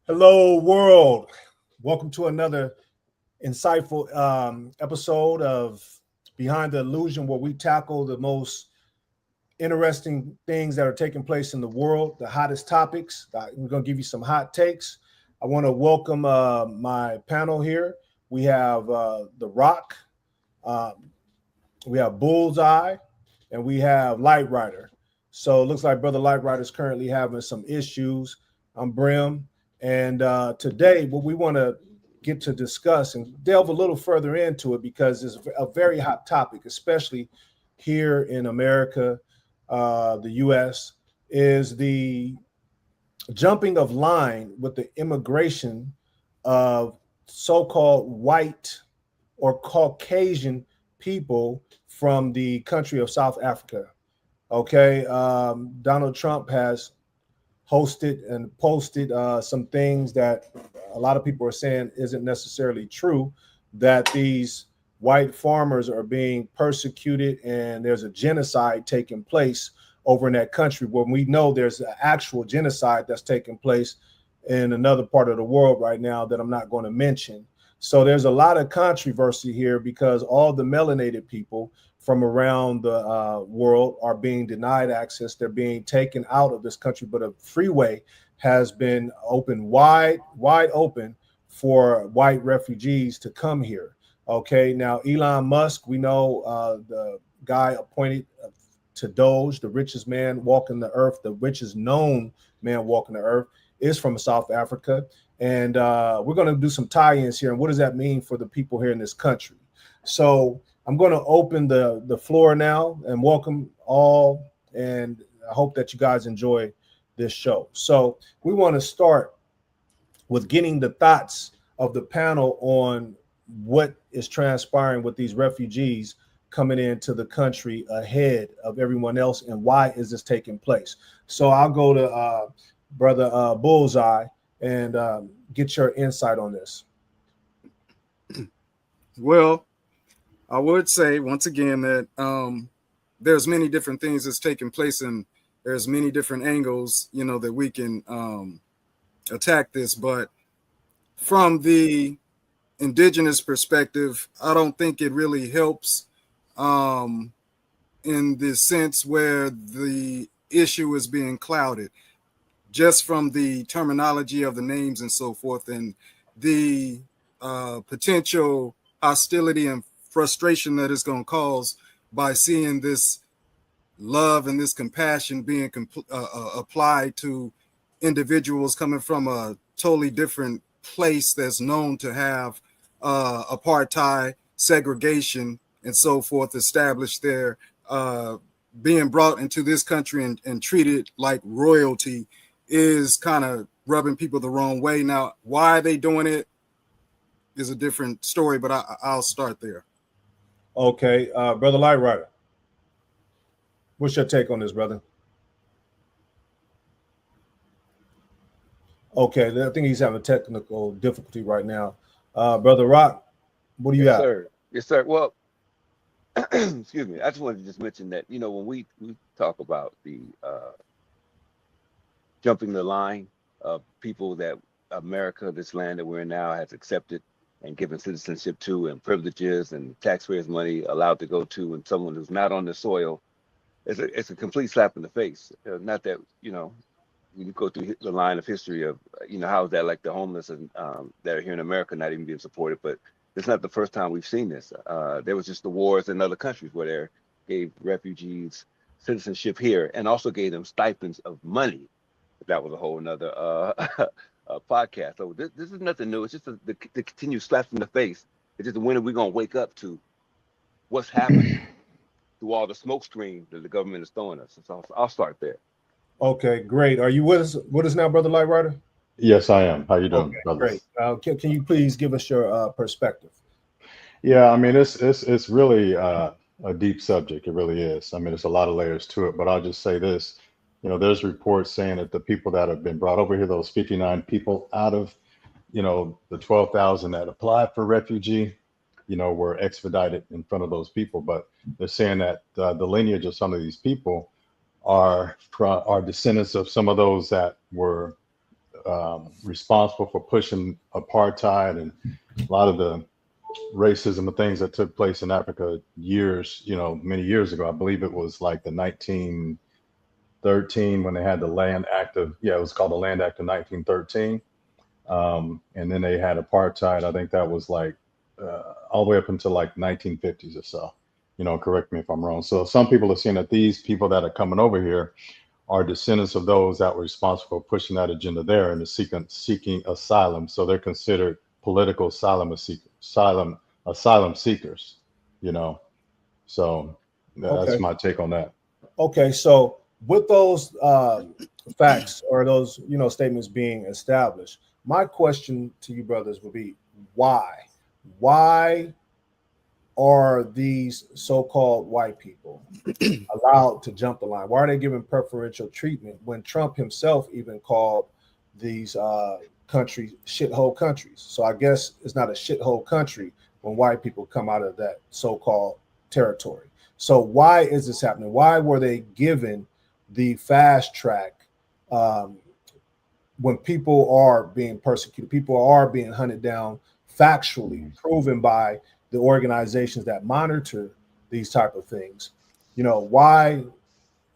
Hello, world. Welcome to another insightful episode of Behind the Illusion, where we tackle the most interesting things that are taking place in the world, the hottest topics. We're going to give you some hot takes. I want to welcome my panel here. We have The Rock, uh, we have Bullseye, and we have Light Rider. So it looks like Brother Light Rider is currently having some issues. I'm Brim. And today, what we want to get to discuss and delve a little further into it because it's a very hot topic, especially here in America, the U.S., is the jumping of line with the immigration of so-called white or Caucasian people from the country of South Africa. Okay, Donald Trump has hosted and posted some things that a lot of people are saying isn't necessarily true, that these white farmers are being persecuted and there's a genocide taking place over in that country, when we know there's an actual genocide that's taking place in another part of the world right now that I'm not going to mention. So there's a lot of controversy here because all the melanated people from around the world are being denied access. They're being taken out of this country, but a freeway has been open wide open for white refugees to come here. Okay, now Elon Musk, we know the guy appointed to Doge, the richest man walking the earth, the richest known man walking the earth, is from South Africa. And we're going to do some tie-ins here. And what does that mean for the people here in this country? So I'm going to open the floor now and welcome all. And I hope that you guys enjoy this show. So we want to start with getting the thoughts of the panel on what is transpiring with these refugees coming into the country ahead of everyone else, and why is this taking place? So I'll go to Brother Bullseye and get your insight on this. Well, I would say once again that there's many different things that's taking place, and there's many different angles, that we can attack this. But from the indigenous perspective, I don't think it really helps in the sense where the issue is being clouded just from the terminology of the names and so forth, and the potential hostility and frustration that it's going to cause by seeing this love and this compassion being applied to individuals coming from a totally different place that's known to have apartheid, segregation, and so forth established there, being brought into this country and treated like royalty is kind of rubbing people the wrong way. Now, why are they doing it is a different story, but I'll start there. Okay, Brother Light Rider, what's your take on this, brother? Okay, I think he's having technical difficulty right now. Brother Rock, what do you Yes, got? sir. Yes, sir. Well, excuse me. I just wanted to just mention that, when we talk about the jumping the line of people that America, this land that we're in now, has accepted and given citizenship to, and privileges and taxpayers' money allowed to go to, and someone who's not on the soil, it's a complete slap in the face. Not that, when you go through the line of history of, how is that like the homeless and that are here in America not even being supported, but it's not the first time we've seen this. There was just the wars in other countries where they gave refugees citizenship here and also gave them stipends of money. That was a whole another podcast. So this is nothing new. It's just the continued slaps in the face. It's just when are we going to wake up to what's happening through all the smoke screen that the government is throwing us. So I'll start there. Okay, great. Are you with us now, Brother Light Rider? Yes, I am. How you doing, Okay, brothers? great. Can you please give us your perspective? Yeah, I mean it's really a deep subject. It really is. I mean, it's a lot of layers to it. But I'll just say this: there's reports saying that the people that have been brought over here, those 59 people out of the 12,000 that applied for refugee, were expedited in front of those people. But they're saying that the lineage of some of these people are descendants of some of those that were responsible for pushing apartheid and a lot of the racism and things that took place in Africa many years ago. I believe it was like the 1913 when they had the Land Act of, it was called the Land Act of 1913. And then they had apartheid. I think that was like all the way up until like 1950s or so. Correct me if I'm wrong. So some people are saying that these people that are coming over here are descendants of those that were responsible for pushing that agenda there and seeking asylum. So they're considered political asylum seekers. So that's my take on that. Okay, so with those facts or those statements being established, my question to you brothers would be why are these so-called white people allowed to jump the line? Why are they given preferential treatment when Trump himself even called these countries shithole countries? So I guess it's not a shithole country when white people come out of that so-called territory. So why is this happening? Why were they given the fast track when people are being persecuted, people are being hunted down, factually proven by the organizations that monitor these type of things? Why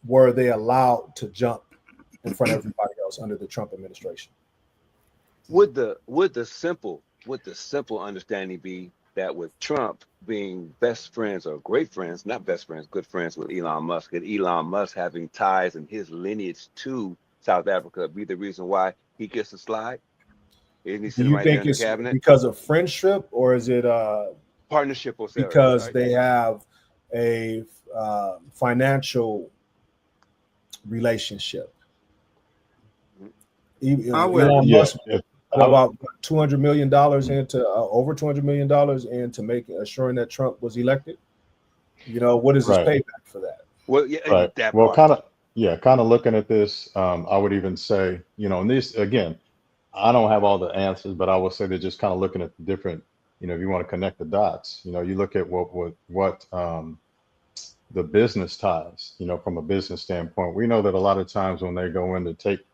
were they allowed to jump in front of everybody else under the Trump administration? Would the simple understanding be that with Trump being best friends or great friends, not best friends, good friends with Elon Musk, and Elon Musk having ties in his lineage to South Africa be the reason why he gets a slide? Isn't he sitting right there in the cabinet? Because of friendship, or is it partnership or sales, because right? they have a financial relationship? Elon Musk about $200 million into over $200 million into assuring that Trump was elected. What is his payback for that? Well, yeah, right. That well, part. kind of looking at this, I would even say, and this again, I don't have all the answers, but I will say they're just kind of looking at the different, if you want to connect the dots, you look at what the business ties, from a business standpoint. We know that a lot of times when they go in to take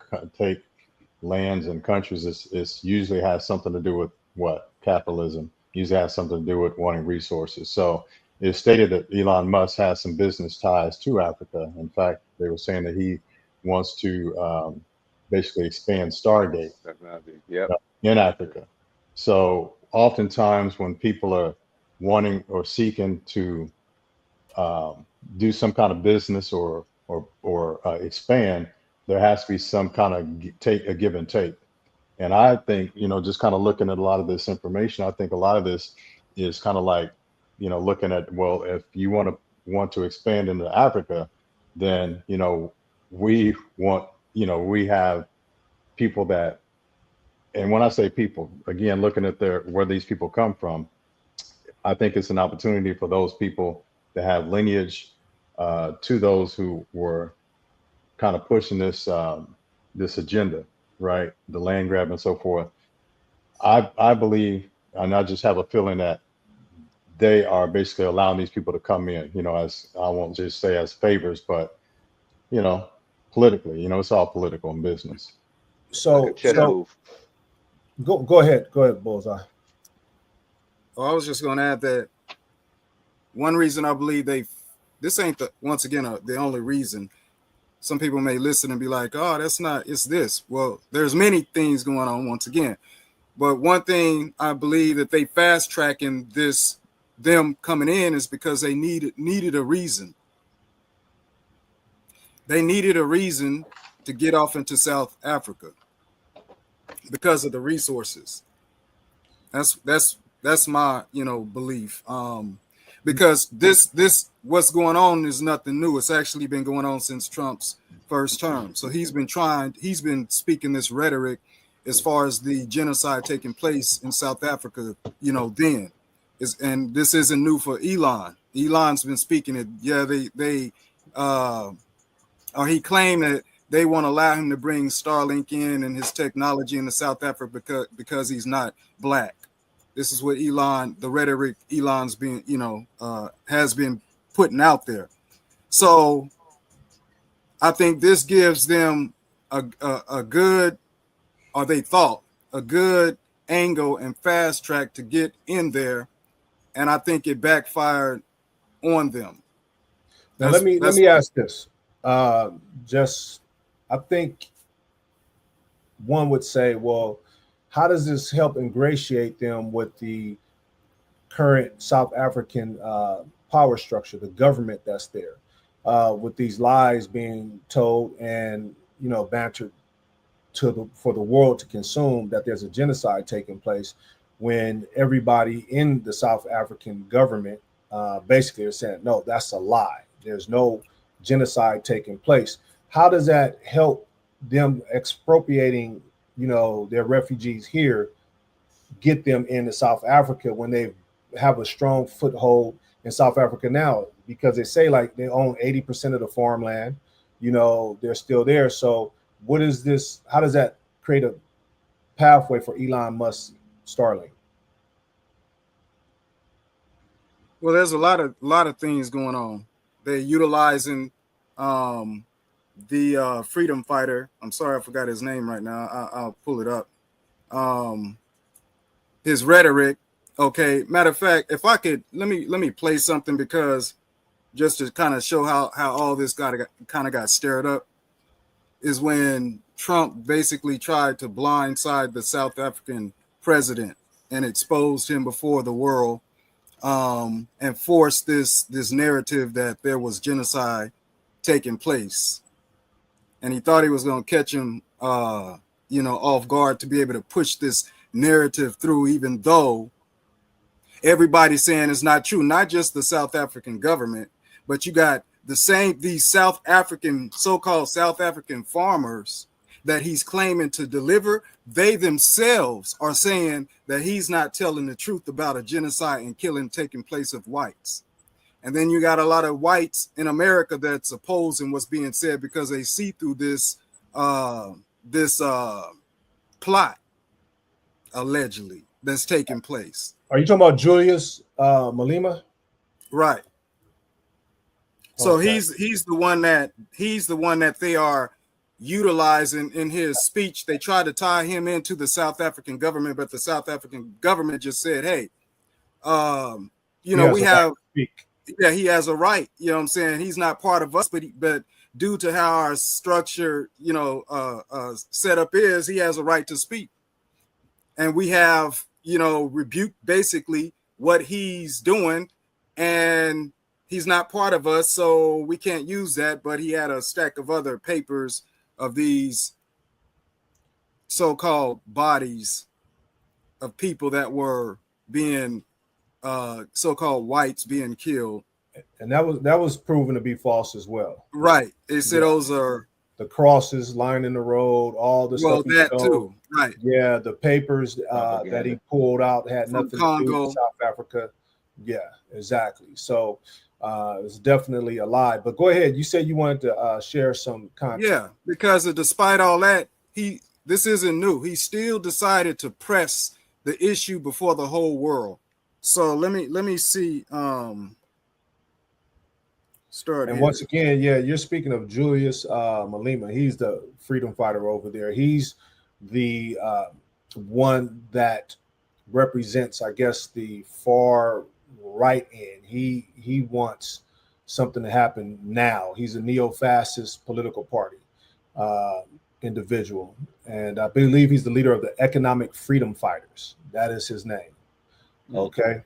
lands and countries, it's usually has something to do with what? Capitalism. Usually has something to do with wanting resources. So it's stated that Elon Musk has some business ties to Africa. In fact, they were saying that he wants to basically expand Stargate in Africa. So oftentimes when people are wanting or seeking to do some kind of business or expand, there has to be some kind of a give and take. And I think, just kind of looking at a lot of this information, I think a lot of this is kind of like, looking at, well, if you want to expand into Africa, then, we want, we have people that, and when I say people, again, looking at where these people come from, I think it's an opportunity for those people to have lineage to those who were kind of pushing this this agenda, right? The land grab and so forth. I believe, and I just have a feeling that they are basically allowing these people to come in, as I won't just say as favors, but politically, it's all political and business. So go ahead, Bullseye. Well, I was just going to add that one reason I believe this ain't the only reason. Some people may listen and be like, oh, that's not, it's this. Well, there's many things going on once again. But one thing I believe that they fast tracking them coming in is because they needed a reason. They needed a reason to get off into South Africa because of the resources. That's my belief. Because this what's going on is nothing new. It's actually been going on since Trump's first term. So he's been speaking this rhetoric as far as the genocide taking place in South Africa, then. And this isn't new for Elon. Elon's been speaking it. Yeah, he claimed that they won't allow him to bring Starlink in and his technology into South Africa because he's not black. This is what the rhetoric Elon's been, has been putting out there. So I think this gives them a good or they thought, a good angle and fast track to get in there, and I think it backfired on them. Now let me ask this. Just I think one would say, well, how does this help ingratiate them with the current South African power structure, the government that's there, with these lies being told and bantered for the world to consume that there's a genocide taking place, when everybody in the South African government basically are saying, no, that's a lie. There's no genocide taking place. How does that help them expropriating, their refugees here, get them into South Africa when they have a strong foothold in South Africa now? Because they say like they own 80% of the farmland, they're still there. So what is this? How does that create a pathway for Elon Musk Starlink? Well, there's a lot of things going on. They're utilizing the freedom fighter. I'm sorry, I forgot his name right now. I'll pull it up. His rhetoric. Okay. Matter of fact, if I could, let me play something, because just to kind of show how all this got stirred up, is when Trump basically tried to blindside the South African president and exposed him before the world, and forced this narrative that there was genocide taking place. And he thought he was going to catch him, off guard, to be able to push this narrative through, even though everybody's saying it's not true. Not just the South African government, but you got these South African, so-called South African farmers that he's claiming to deliver. They themselves are saying that he's not telling the truth about a genocide and killing taking place of whites. And then you got a lot of whites in America that's opposing what's being said, because they see through this plot, allegedly, that's taking place. Are you talking about Julius Malema? Right. So Okay. he's the one that they are utilizing in his speech. They try to tie him into the South African government, but the South African government just said, hey, we have, he has a right. You know what I'm saying? He's not part of us, but due to how our structure, setup is, he has a right to speak. And we have, rebuked basically what he's doing, and he's not part of us, so we can't use that. But he had a stack of other papers of these so-called bodies of people that were being so-called whites being killed. And that was proven to be false as well. Right. They said those are the crosses lining the road, all the stuff. That too. Right. Yeah, the papers that he pulled out had nothing to do with South Africa. Yeah, exactly. So it's definitely a lie. But go ahead. You said you wanted to share some content. Yeah, because despite all that, this isn't new. He still decided to press the issue before the whole world. So let me see. Start. And once again, you're speaking of Julius Malema. He's the freedom fighter over there. He's the one that represents, I guess, the far right end. He wants something to happen now. He's a neo-fascist political party individual, and I believe he's the leader of the Economic Freedom Fighters. That is his name. Okay.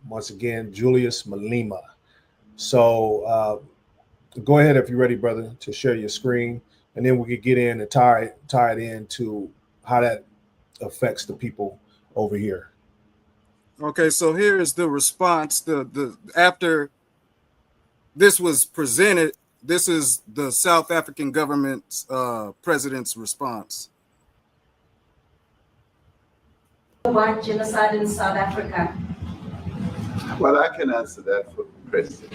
Once again, Julius Malema. So go ahead if you're ready, brother, to share your screen, and then we could get in and tie it into how that affects the people over here. Okay, so here is the response. The after this was presented, this is the South African government's president's response. About genocide in South Africa. Well, I can answer that for the president.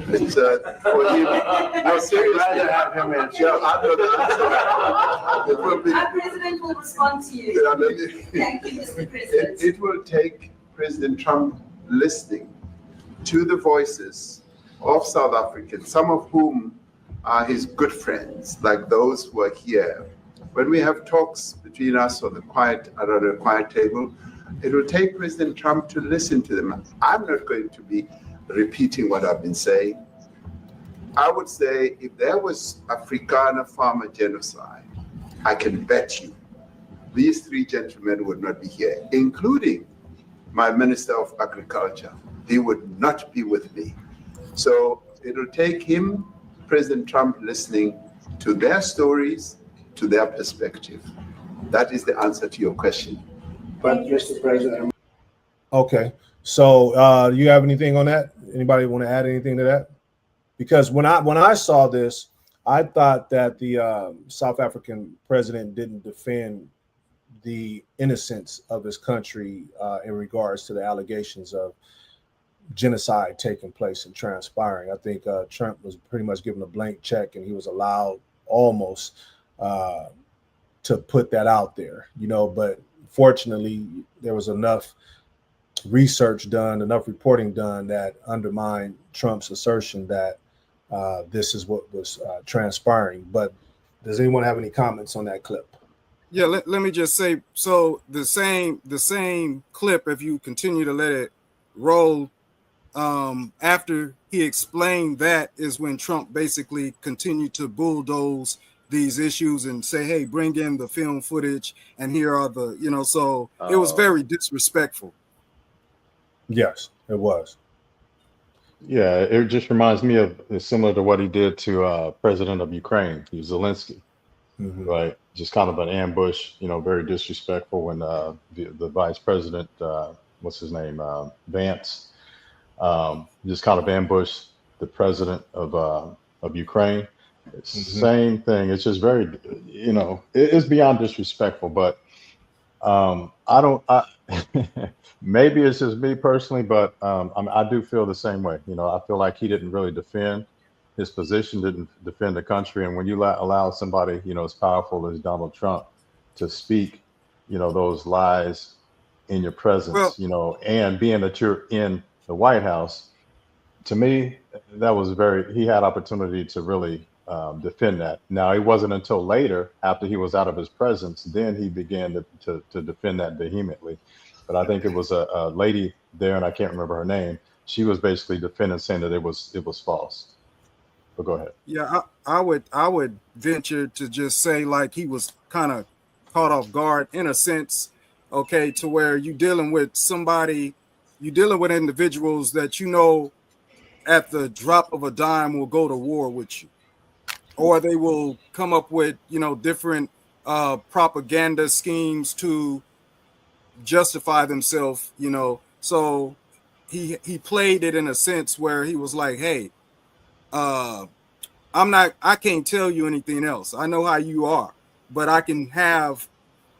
It's for him. No, seriously. I'd rather have him answer. Yeah, I know the answer. Our president will respond to you. Thank you, Mr. President. It will take President Trump listening to the voices of South Africans, some of whom are his good friends, like those who are here, when we have talks between us on the quiet table, it will take President Trump to listen to them. I'm not going to be repeating what I've been saying. I would say if there was Afrikaner farmer genocide, I can bet you these three gentlemen would not be here, including my Minister of Agriculture. He would not be with me. So it'll take him, President Trump, listening to their stories, to their perspective. That is the answer to your question. But Mr. President. Okay. So do you have anything on that? Anybody want to add anything to that? Because when I saw this, I thought that the South African president didn't defend the innocence of his country in regards to the allegations of genocide taking place and transpiring. I think Trump was pretty much given a blank check, and he was allowed almost to put that out there, but fortunately there was enough research done, enough reporting done that undermined Trump's assertion that this is what was transpiring. But does anyone have any comments on that clip? Yeah, let me just say, so the same clip, if you continue to let it roll, after he explained that is when Trump basically continued to bulldoze these issues and say, hey, bring in the film footage and here are the, so it was very disrespectful. Yes, it was. Yeah, it just reminds me of similar to what he did to President of Ukraine, Zelensky, right? Just kind of an ambush, very disrespectful when the vice president, what's his name, Vance, just kind of ambushed the president of Ukraine. Same thing. It's just very, it's beyond disrespectful. But maybe it's just me personally, but I do feel the same way. I feel like he didn't really defend his position, didn't defend the country. And when you allow somebody, as powerful as Donald Trump to speak, those lies in your presence, and being that you're in the White House, to me, that was he had opportunity to really defend that. Now, it wasn't until later, after he was out of his presence, then he began to defend that vehemently. But I think it was a lady there, and I can't remember her name. She was basically defending, saying that it was false. But go ahead. Yeah, I would venture to just say like he was kind of caught off guard in a sense, okay, to where you're dealing with individuals that at the drop of a dime will go to war with you, or they will come up with different propaganda schemes to justify themselves, so he played it in a sense where he was like, hey, I can't tell you anything else. I know how you are, but I can have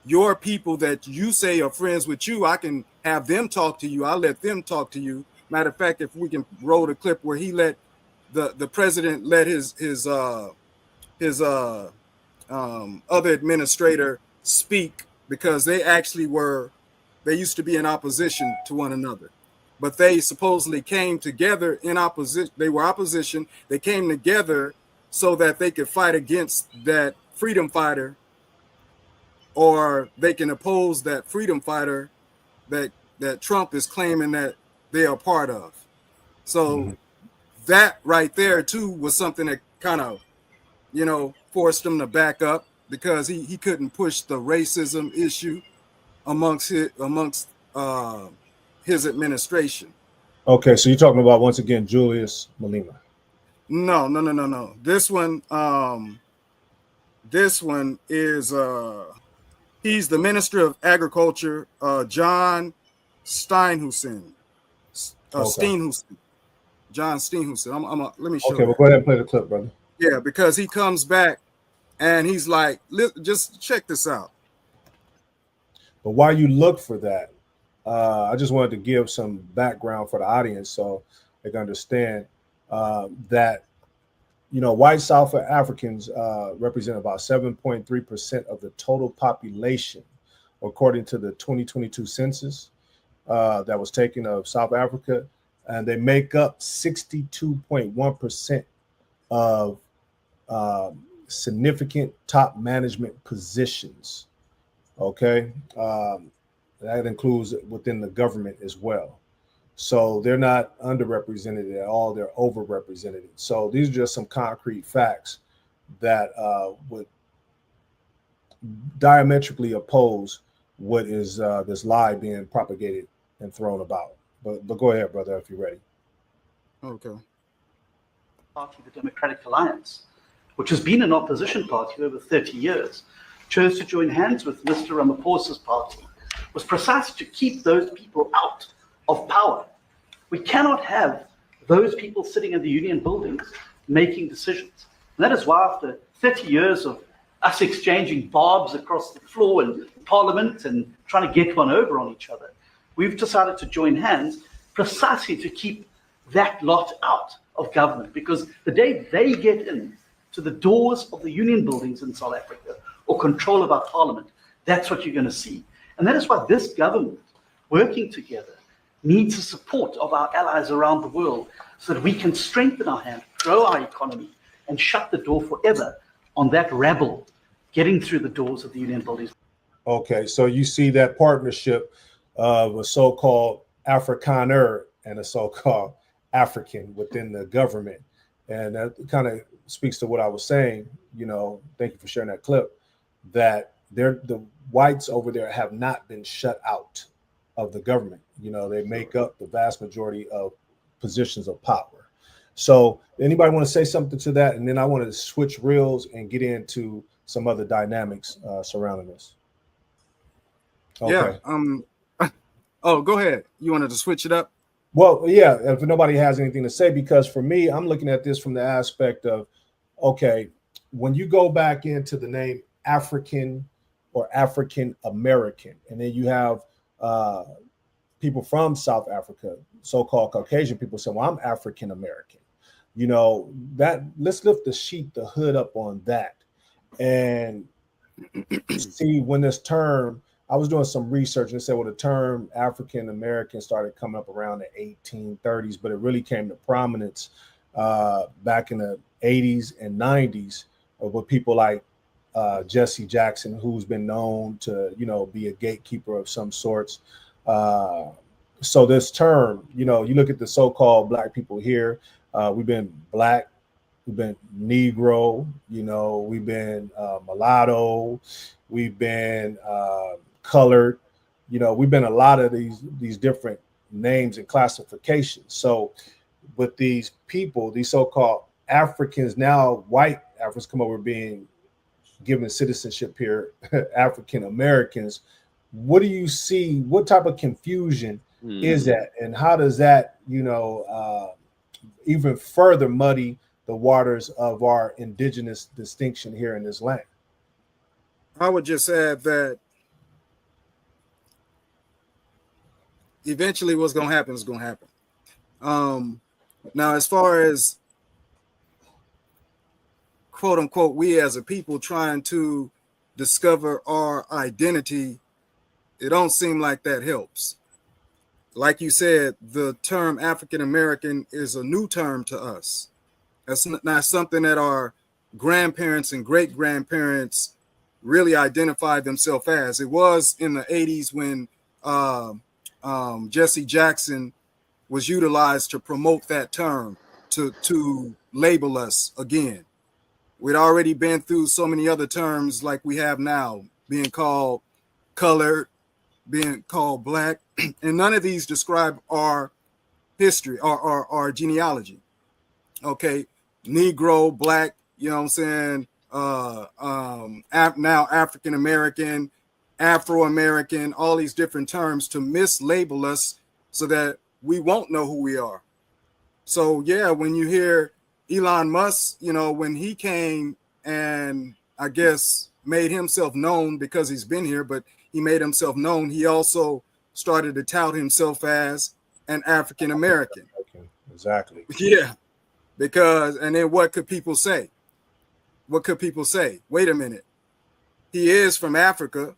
your people that you say are friends with you. I can have them talk to you. I'll let them talk to you. Matter of fact, if we can roll the clip where he let the president let his other administrator speak, because they used to be in opposition to one another, but they supposedly came together in opposition. They were opposition. They came together so that they could fight against that freedom fighter, or they can oppose that freedom fighter that Trump is claiming that they are part of. So that right there too was something that kind of, forced him to back up, because he couldn't push the racism issue amongst his administration. Okay, so you're talking about, once again, Julius Malema. No. This one is he's the Minister of Agriculture, John Steenhuisen. John Steenhuisen. Let me show you. Okay, well, go ahead and play the clip, brother. Yeah, because he comes back and he's like, just check this out. But while you look for that, I just wanted to give some background for the audience so they can understand that, white South Africans represent about 7.3% of the total population, according to the 2022 census that was taken of South Africa. And they make up 62.1% of significant top management positions. Okay, that includes within the government as well. So they're not underrepresented at all; they're overrepresented. So these are just some concrete facts that would diametrically oppose what is this lie being propagated and thrown about. But go ahead, brother, if you're ready. Okay. Party, the Democratic Alliance, which has been an opposition party for over 30 years, chose to join hands with Mr. Ramaphosa's party, was precisely to keep those people out of power. We cannot have those people sitting in the union buildings making decisions. And that is why after 30 years of us exchanging barbs across the floor in Parliament and trying to get one over on each other, we've decided to join hands precisely to keep that lot out of government, because the day they get in to the doors of the union buildings in South Africa or control of our parliament, that's what you're going to see. And that is why this government, working together, needs the support of our allies around the world so that we can strengthen our hand, grow our economy, and shut the door forever on that rabble getting through the doors of the union buildings. Okay, so you see that partnership of a so-called Afrikaner and a so-called African within the government. And that kind of speaks to what I was saying, thank you for sharing that clip, that the whites over there have not been shut out of the government. They make up the vast majority of positions of power. So anybody want to say something to that? And then I wanted to switch reels and get into some other dynamics surrounding this. Okay. Yeah. Oh, go ahead. You wanted to switch it up? Well, yeah, if nobody has anything to say, because for me, I'm looking at this from the aspect of, okay, when you go back into the name African or African American, and then you have people from South Africa, so-called Caucasian people say, well, I'm African American. That let's lift the hood up on that and see when this term, I was doing some research and said, well, the term African American started coming up around the 1830s, but it really came to prominence back in the 80s and 90s with people like Jesse Jackson, who's been known to, be a gatekeeper of some sorts. So this term, you look at the so-called Black people here, we've been Black, we've been Negro, we've been mulatto, we've been colored, we've been a lot of these different names and classifications. So with these people, these so-called Africans, now white Africans come over being given citizenship here, African Americans, what do you see? What type of confusion is that? And how does that, even further muddy the waters of our indigenous distinction here in this land? I would just add that eventually what's going to happen is going to happen. Now, as far as quote unquote, we as a people trying to discover our identity, it don't seem like that helps. Like you said, the term African American is a new term to us. That's not something that our grandparents and great grandparents really identified themselves as. It was in the 80s when Jesse Jackson was utilized to promote that term, to label us again. We'd already been through so many other terms like we have now, being called colored, being called Black, and none of these describe our history or our genealogy. Okay, Negro, Black, you know what I'm saying? Now African American, Afro American, all these different terms to mislabel us so that we won't know who we are. So yeah, when you hear Elon Musk, when he came and I guess made himself known because he's been here, but he made himself known, he also started to tout himself as an African American. Exactly. Yeah, and then what could people say? What could people say? Wait a minute. He is from Africa,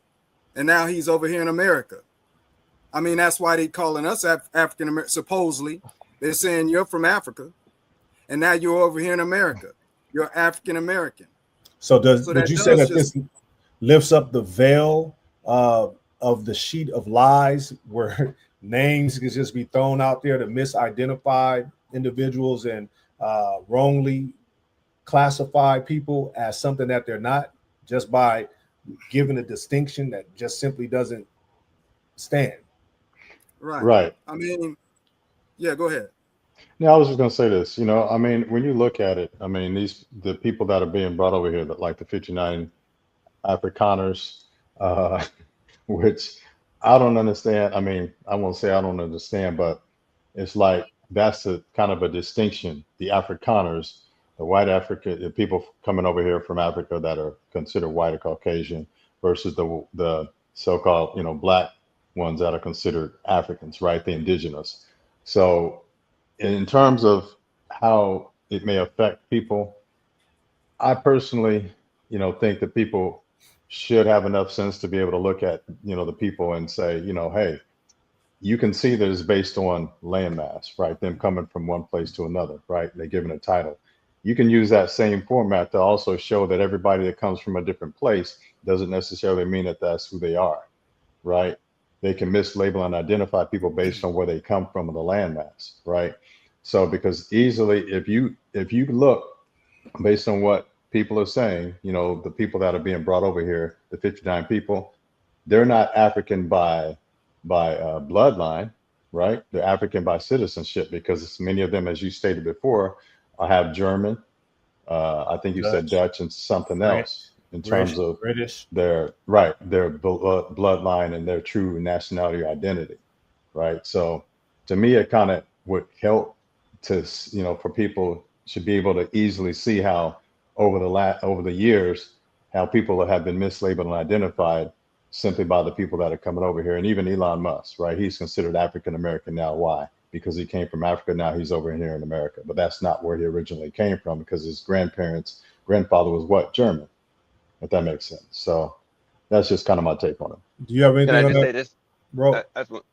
and now he's over here in America. I mean, that's why they're calling us African American. Supposedly, they're saying you're from Africa, and now you're over here in America. You're African American. So So would that you say does that this lifts up the veil of the sheet of lies where names can just be thrown out there to misidentify individuals and wrongly classify people as something that they're not, just by giving a distinction that just simply doesn't stand? right. Right. I mean, yeah, go ahead. Now, I was just going to say this. I mean, when you look at it, I mean, the people that are being brought over here, that like the 59 Afrikaners, uh, which I don't understand. I mean, I won't say I don't understand, but it's like that's a kind of a distinction. The Afrikaners, the white Africa, the people coming over here from Africa that are considered white or Caucasian, versus the so-called black ones that are considered Africans, right? The indigenous. So in terms of how it may affect people, I personally, think that people should have enough sense to be able to look at, the people and say, hey, you can see that it's based on landmass, right? Them coming from one place to another, right? They're given a title. You can use that same format to also show that everybody that comes from a different place doesn't necessarily mean that that's who they are, right? They can mislabel and identify people based on where they come from in the landmass, right? So because easily, if you look based on what people are saying, the people that are being brought over here, the 59 people, they're not African by bloodline, right? They're African by citizenship, because many of them, as you stated before, have German. I think you said Dutch and something French, else in terms of British. their bloodline and their true nationality or identity, right? So to me, it kind of would help to, for people should be able to easily see how over the years, how people have been mislabeled and identified simply by the people that are coming over here. And even Elon Musk, right? He's considered African American now. Why? Because he came from Africa. Now he's over here in America, but that's not where he originally came from, because his grandfather was what? German, if that makes sense. So that's just kind of my take on it. Do you have Can anything I on just that, say this? bro?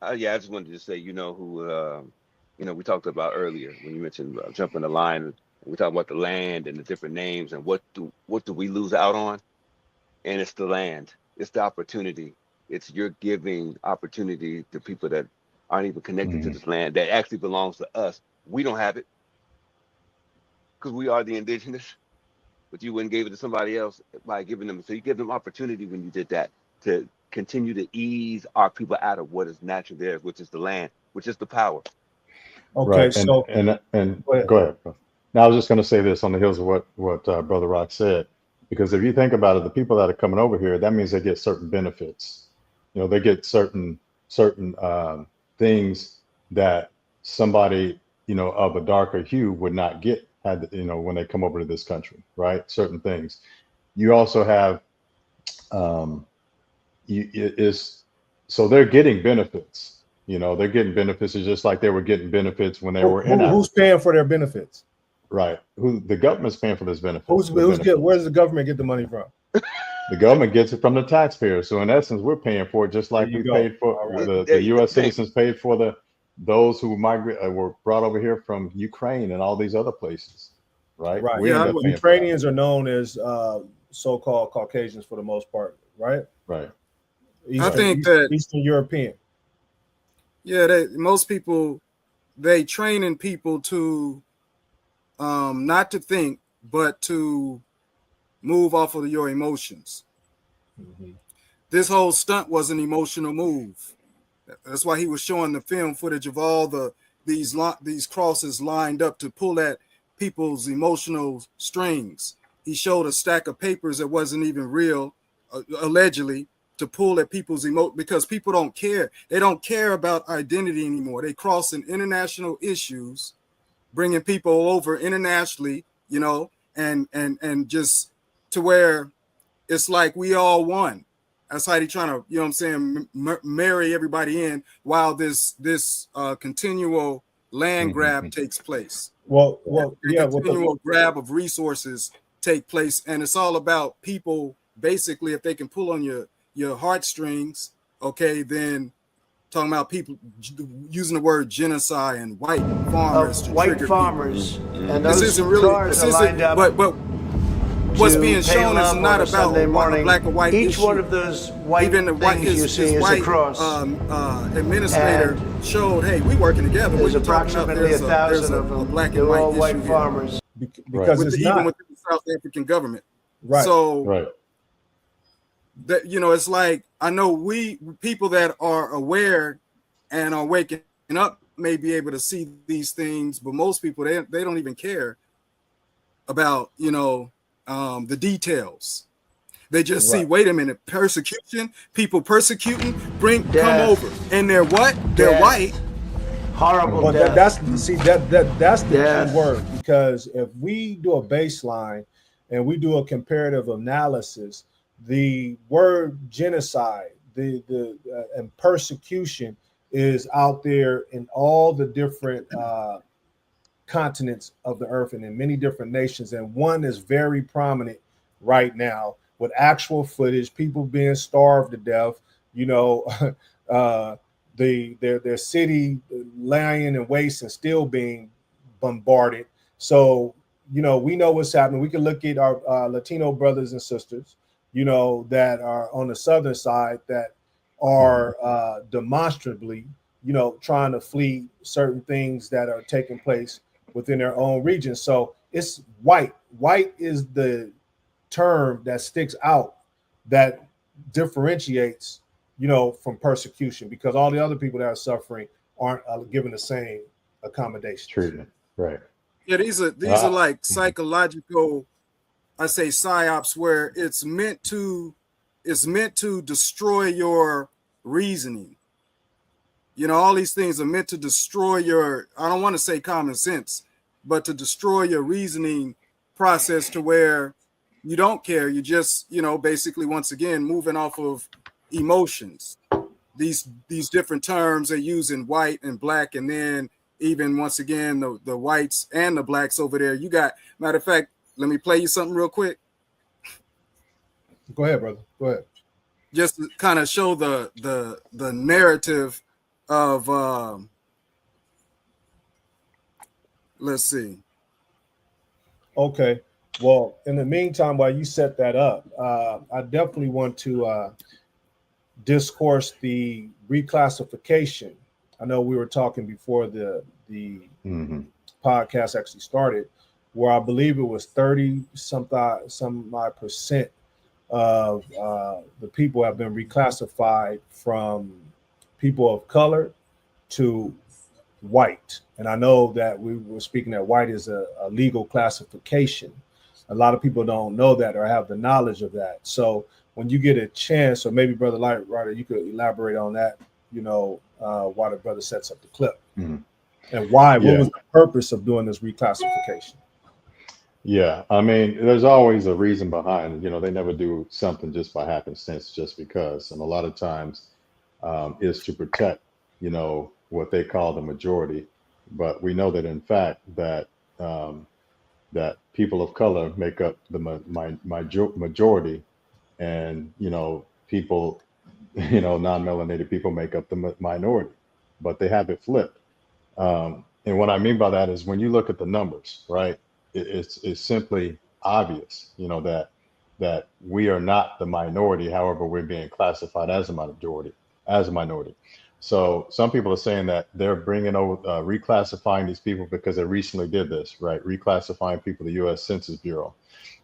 I just wanted to say, who, we talked about earlier when you mentioned jumping the line, and we talked about the land and the different names and what do we lose out on? And it's the land, it's the opportunity. It's you're giving opportunity to people that aren't even connected to this land that actually belongs to us. We don't have it because we are the indigenous, but you wouldn't give it to somebody else by giving them. So you give them opportunity when you did that to continue to ease our people out of what is naturally theirs, which is the land, which is the power. Okay, Right. so And go ahead. go ahead. Now, I was just going to say this on the heels of what Brother Rock said, because if you think about it, the people that are coming over here, that means they get certain benefits. They get certain things that somebody of a darker hue would not get when they come over to this country, right? Certain things. You also have so they're getting benefits. They're getting benefits. It's just like they were getting benefits when they were in Africa. Who's paying for their benefits? Right. Who the government's paying for this benefit? Where does the government get the money from? The government gets it from the taxpayers. So in essence, we're paying for it, just like we paid for the U.S. citizens paid for those who were brought over here from Ukraine and all these other places. Right. Right. We end up paying Ukrainians are known as so-called Caucasians for the most part, right? Right. I think that Eastern European. Yeah, most people, they training people to not to think, but to move off of your emotions. Mm-hmm. This whole stunt was an emotional move. That's why he was showing the film footage of all these crosses lined up to pull at people's emotional strings. He showed a stack of papers that wasn't even real, allegedly, to pull at people's because people don't care. They don't care about identity anymore. They crossing international issues, bringing people over internationally, and just to where it's like we all won. That's how they trying to, marry everybody in while this continual land grab takes place. Continual grab of resources take place, and it's all about people. Basically, if they can pull on your heartstrings, okay, then talking about people using the word genocide and white farmers to white trigger farmers, people. and those cars are lined up. But what's to being pay shown is love not on a about Sunday a morning, black or white each issue. one of those white Even the white, things you see his is a white cross. administrator And showed, hey, we working together. What there's are you talking about? approximately There's 1,000 of a them. black They're and white all issue white here farmers. because Right. it's even not within the South African government. right. So Right. that, you know, it's like, I know we people that are aware and are waking up may be able to see these things, but most people, they don't even care about, you know, the details. They just see, Right. wait a minute, persecution, people persecuting, come Death. over. And they're what? They're Death. white. Horrible But death. that's the Death. key word, because if we do a baseline and we do a comparative analysis, the word genocide, and persecution is out there in all the different continents of the earth and in many different nations, and one is very prominent right now with actual footage, people being starved to death, you know, their city lying in waste and still being bombarded. So, you know, we know what's happening. We can look at our Latino brothers and sisters, you know, that are on the southern side that are demonstrably, you know, trying to flee certain things that are taking place within their own region. So it's white. White is the term that sticks out, that differentiates, you know, from persecution, because all the other people that are suffering aren't given the same accommodations. Treatment. Right. Yeah, these are like psychological, I say psyops, where it's meant to destroy your reasoning. You know, all these things are meant to destroy your, I don't want to say common sense, but to destroy your reasoning process to where you don't care. You just, you know, basically, once again, moving off of emotions. These different terms are used in white and black, and then even once again, the whites and the blacks over there. You got, matter of fact, let me play you something real quick. Go ahead, brother. Go ahead. Just to kind of show the narrative of let's see. Okay. Well, in the meantime, while you set that up, I definitely want to discourse the reclassification. I know we were talking before the podcast actually started, where I believe it was 30 some odd percent of the people have been reclassified from people of color to white. And I know that we were speaking that white is a legal classification. A lot of people don't know that or have the knowledge of that. So when you get a chance, or maybe Brother Lightrider, you could elaborate on that, you know, while the brother sets up the clip. And why, what was the purpose of doing this reclassification? Yeah, I mean, there's always a reason behind it. You know, they never do something just by happenstance, just because. And a lot of times is to protect, you know, what they call the majority. But we know that, in fact, that that people of color make up the majority, and, you know, people, you know, non-melanated people make up the minority, but they have it flipped. And what I mean by that is when you look at the numbers, right? It's simply obvious, you know, that we are not the minority. However, we're being classified as a minority. So some people are saying that they're bringing over, reclassifying these people because they recently did this, right? Reclassifying people, the U.S. Census Bureau,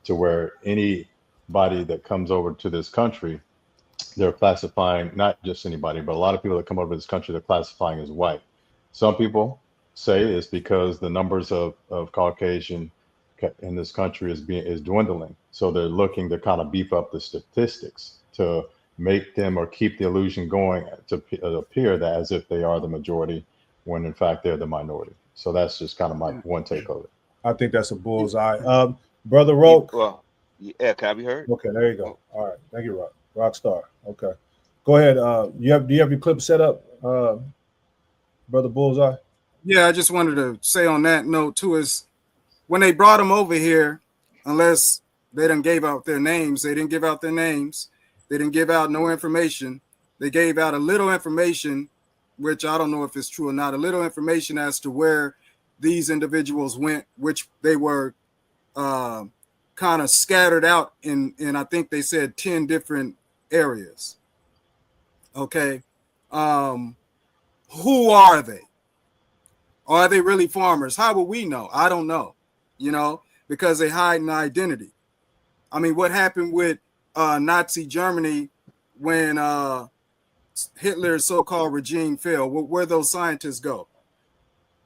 to where anybody that comes over to this country, they're classifying not just anybody, but a lot of people that come over to this country, they're classifying as white. Some people say it's because the numbers of Caucasian in this country is dwindling. So they're looking to kind of beef up the statistics to make them or keep the illusion going to appear that as if they are the majority when in fact they're the minority. So that's just kind of my one take of it. I think that's a bullseye. Brother Roke. Well, yeah, can I be heard? Okay, there you go. All right, thank you, Rockstar. Okay, go ahead. Do you have your clip set up, Brother Bullseye? Yeah, I just wanted to say on that note too, is when they brought them over here, unless they done gave out their names, they didn't give out their names. They didn't give out no information. They gave out a little information, which I don't know if it's true or not, a little information as to where these individuals went, which they were kind of scattered out in I think they said 10 different areas. Okay. Who are they? Are they really farmers? How will we know? I don't know, because they hide an identity. I mean, what happened with Nazi Germany when Hitler's so-called regime fell? Where those scientists go?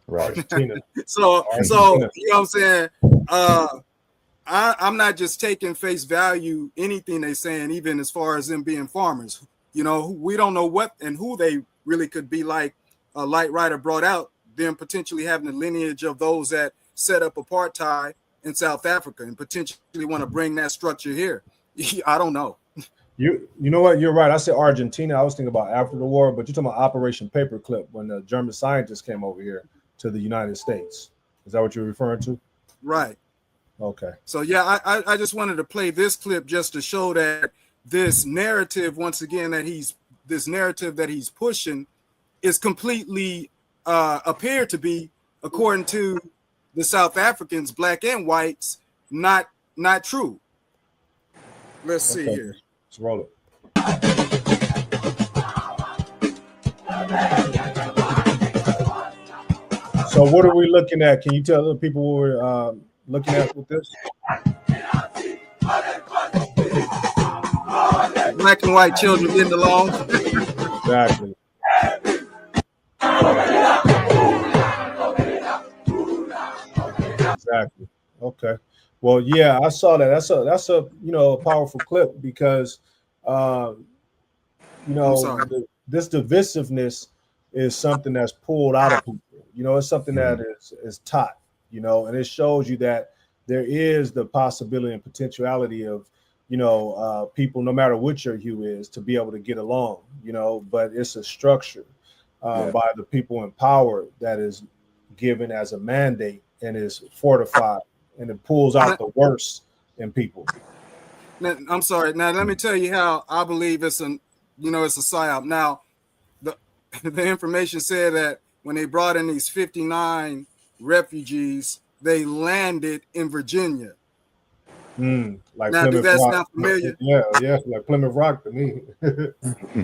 Right. Argentina. So Argentina. you know what I'm saying? I'm not just taking face value anything they're saying, even as far as them being farmers. We don't know what and who they really could be. Like Light Rider brought out, them potentially having the lineage of those that set up apartheid in South Africa and potentially want to bring that structure here. I don't know. You know what? You're right. I said Argentina. I was thinking about after the war, but you're talking about Operation Paperclip when the German scientists came over here to the United States. Is that what you're referring to? Right. Okay. So yeah, I just wanted to play this clip just to show that this narrative, once again, that he's pushing is completely appeared to be, according to the South Africans, black and whites, not true. Let's see here. Let's roll it. So what are we looking at? Can you tell the people what we're looking at with this? Black and white children getting along. Exactly. Exactly. Okay. Well, yeah, I saw that. That's a a powerful clip because this divisiveness is something that's pulled out of people. It's something that is taught. And it shows you that there is the possibility and potentiality of people, no matter what your hue is, to be able to get along. But it's a structure by the people in power that is given as a mandate and is fortified, and it pulls out the worst in people. Now, I'm sorry. Now let me tell you how I believe it's a psyop. Now, the information said that when they brought in these 59 refugees, they landed in Virginia. Like now, Plymouth that's Rock. not familiar. Yeah, like Plymouth Rock to me.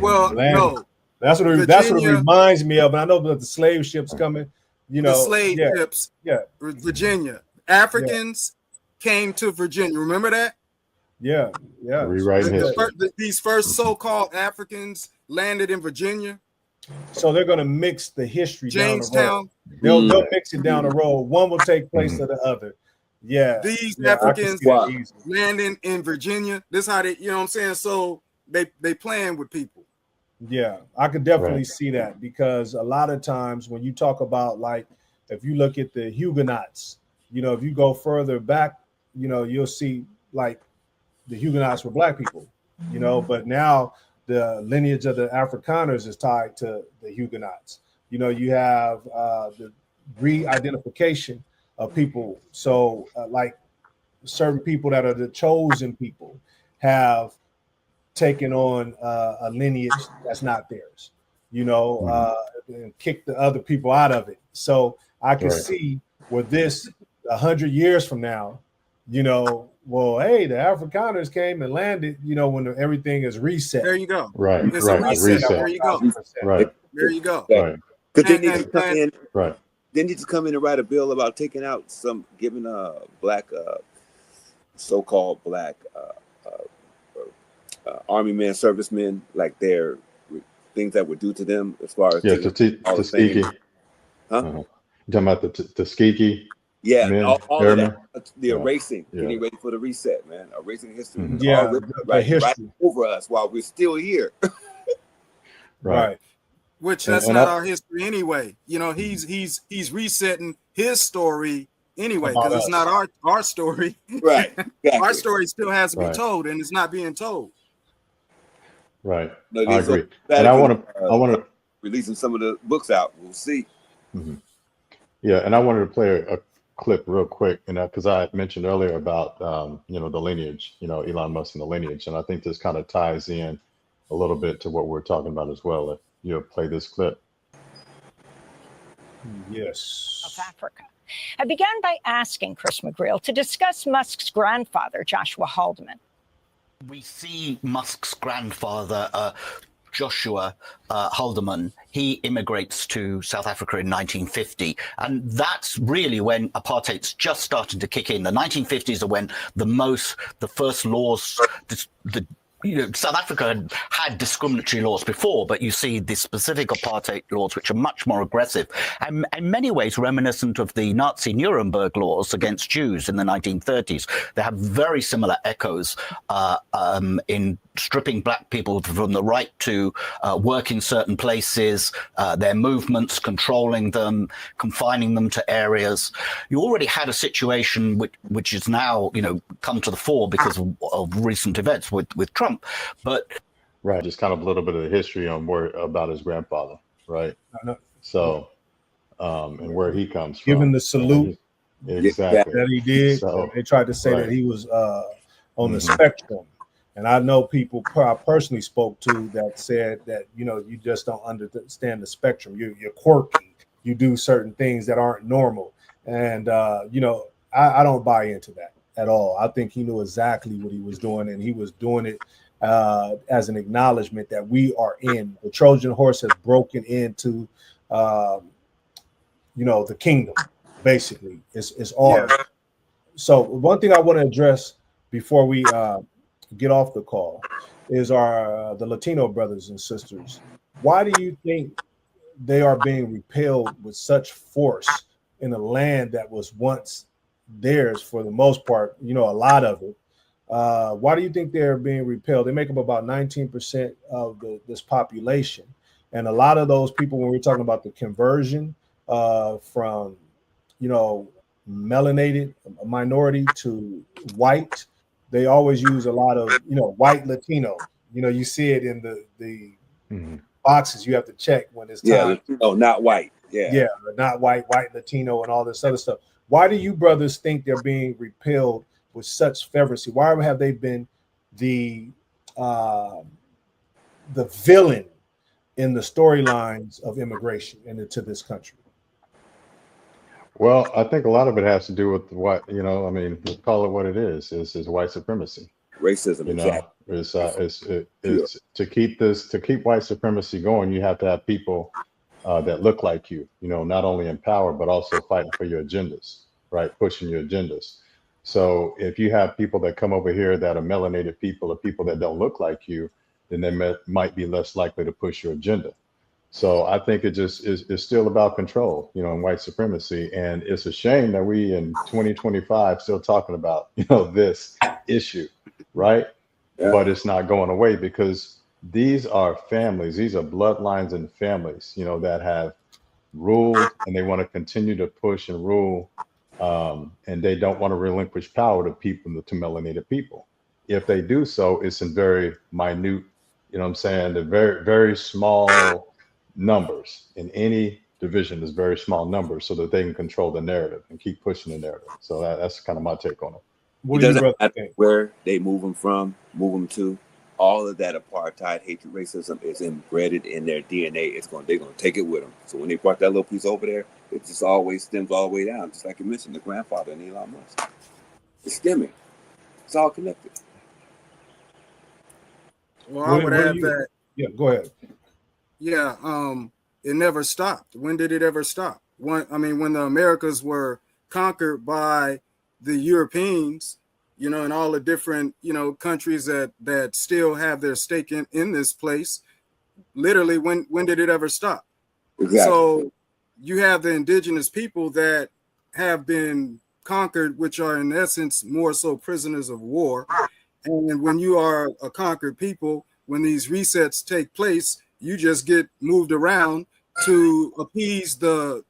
Well, no, that's what it reminds me of. And I know that the slave ships coming. The slave ships. Yeah, Virginia. Africans came to Virginia. Remember that? Yeah. Rewriting history. These first so-called Africans landed in Virginia. So they're going to mix the history Jamestown. down the road. They'll mix it down the road. One will take place of the other. Yeah. These Africans landing in Virginia. This how they, what I'm saying? So they playing with people. Yeah, I could definitely see that, because a lot of times when you talk about, like, if you look at the Huguenots, if you go further back, you'll see like the Huguenots were black people, but now the lineage of the Afrikaners is tied to the Huguenots. You have the re-identification of people. So like certain people that are the chosen people have taken on a lineage that's not theirs, and kick the other people out of it. So I can see where this 100 years from now, well, hey, the Afrikaners came and landed, when everything is reset. There you go. Right. It's a reset. There you go. Right. There you go. Right. Because they need to come in. Right. They need to come in and write a bill about taking out giving black, so-called black army men, servicemen, like their things that were due to them as far as Tuskegee. Huh? You talking about the Tuskegee? Yeah, men, all of that. The erasing, getting ready for the reset, man. Erasing history. Right over us while we're still here. Right. Which that's not our history anyway. He's resetting his story anyway, because it's not our story. Right. Exactly. Our story still has to be told, and it's not being told. Right. No, I agree. And I want to releasing some of the books out. We'll see. Mm-hmm. Yeah, and I wanted to play a clip real quick, because I had mentioned earlier about the lineage, Elon Musk and the lineage, and I think this kind of ties in a little bit to what we're talking about as well. If you'll play this clip. Yes. South Africa. I began by asking Chris McGreal to discuss Musk's grandfather, Joshua Haldeman. We see Musk's grandfather, Joshua Haldeman. He immigrates to South Africa in 1950, and that's really when apartheid's just starting to kick in. The 1950s are when the first laws, South Africa had discriminatory laws before, but you see the specific apartheid laws, which are much more aggressive and in many ways reminiscent of the Nazi Nuremberg laws against Jews in the 1930s. They have very similar echoes in stripping black people from the right to work in certain places, their movements, controlling them, confining them to areas. You already had a situation which is now, come to the fore because of recent events with Trump. But right, just kind of a little bit of the history on about his grandfather, right? So, and where he comes from. Given the salute exactly that he did, so, they tried to say that he was on the spectrum. And I know people I personally spoke to that said that, you just don't understand the spectrum. You're quirky. You do certain things that aren't normal. And, I don't buy into that at all. I think he knew exactly what he was doing, and he was doing it as an acknowledgement that we are in. The Trojan horse has broken into, the kingdom, basically. It's ours. Yeah. So one thing I want to address before we get off the call is the Latino brothers and sisters. Why do you think they are being repelled with such force in a land that was once theirs for the most part, a lot of it? Why do you think they're being repelled? They make up about 19% of this population. And a lot of those people, when we're talking about the conversion from, melanated minority to white, they always use a lot of, white Latino. You see it in the boxes you have to check when it's time. Yeah, no, not white. Yeah, not white Latino and all this other stuff. Why do you brothers think they're being repelled with such fervency? Why have they been the villain in the storylines of immigration into this country? Well, I think a lot of it has to do with what, let's call it what it is white supremacy. Racism, it's to keep white supremacy going, you have to have people that look like you, not only in power, but also fighting for your agendas, right? Pushing your agendas. So if you have people that come over here that are melanated people or people that don't look like you, then they might be less likely to push your agenda. So I think it just is still about control, and white supremacy. And it's a shame that we in 2025 still talking about, this issue, right? Yeah. But it's not going away because these are families, these are bloodlines and families, that have ruled and they want to continue to push and rule. And they don't want to relinquish power to to melanated people. If they do so, it's in very minute, the very, very small numbers in any division is very small numbers so that they can control the narrative and keep pushing the narrative. So that's kind of my take on it. It doesn't matter where they move them to. All of that apartheid, hatred, racism is embedded in their DNA. They're going to take it with them. So when they brought that little piece over there, it just always stems all the way down. Just like you mentioned, the grandfather and Elon Musk. It's stemming. It's all connected. Well, I would add that. Yeah, go ahead. Yeah, it never stopped. When did it ever stop? When the Americas were conquered by the Europeans, and all the different, countries that still have their stake in this place, literally, when did it ever stop? Exactly. So you have the indigenous people that have been conquered, which are in essence more so prisoners of war. And when you are a conquered people, when these resets take place, you just get moved around to appease the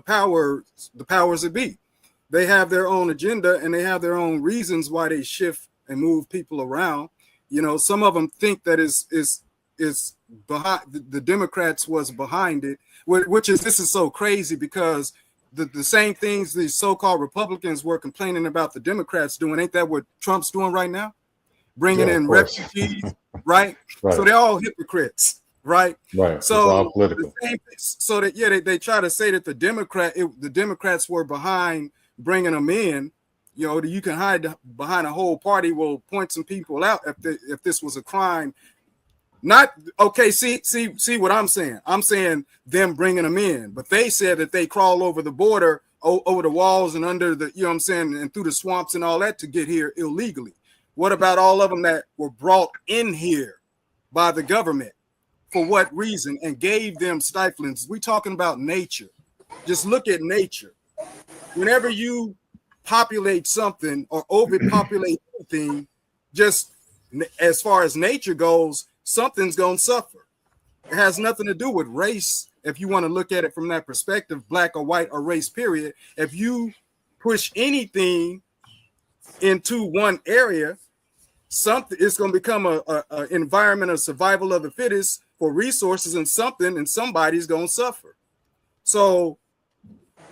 powers that be. They have their own agenda and they have their own reasons why they shift and move people around. Some of them think that is behind the Democrats was behind it, this is so crazy because the same things these so-called Republicans were complaining about the Democrats doing, ain't that what Trump's doing right now? Bringing in refugees, right? So they're all hypocrites. right? Right. So it's all political. So that they try to say that the Democrats were behind bringing them in. You know, you can hide behind a whole party. Will point some people out if this was a crime. Not okay. See what I'm saying. I'm saying them bringing them in, but they said that they crawl over the border, over the walls and under the, you know what I'm saying, and through the swamps and all that to get here illegally. What about all of them that were brought in here by the government? For what reason? And gave them stiflings. We talking about nature. Just look at nature. Whenever you populate something or overpopulate anything, just as far as nature goes, something's going to suffer. It has nothing to do with race. If you want to look at it from that perspective, black or white or race, period. If you push anything into one area, something it's going to become a environment of survival of the fittest for resources, and somebody's going to suffer. So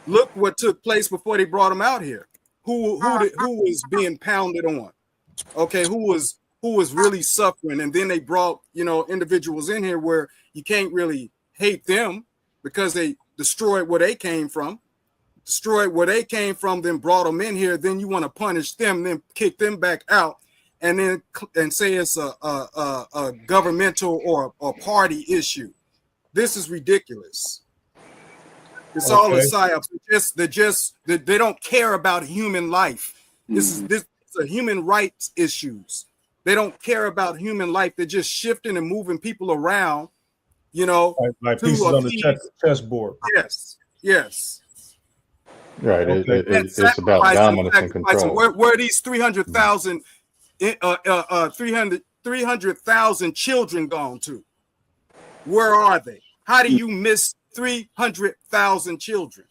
look what took place before they brought them out here. Who was being pounded on? Okay, who was really suffering? And then they brought, you know, individuals in here where you can't really hate them because they destroyed where they came from, then brought them in here. Then you want to punish them, then kick them back out, and say it's a governmental or a party issue. This is ridiculous. It's all a psyop. They don't care about human life. This is human rights issues. They don't care about human life. They're just shifting and moving people around, you know, like pieces on the chessboard. Yes. Right. Okay. It's about dominance and control. Where are these 300,000 children gone to? Where are they? How do you miss 300,000 children?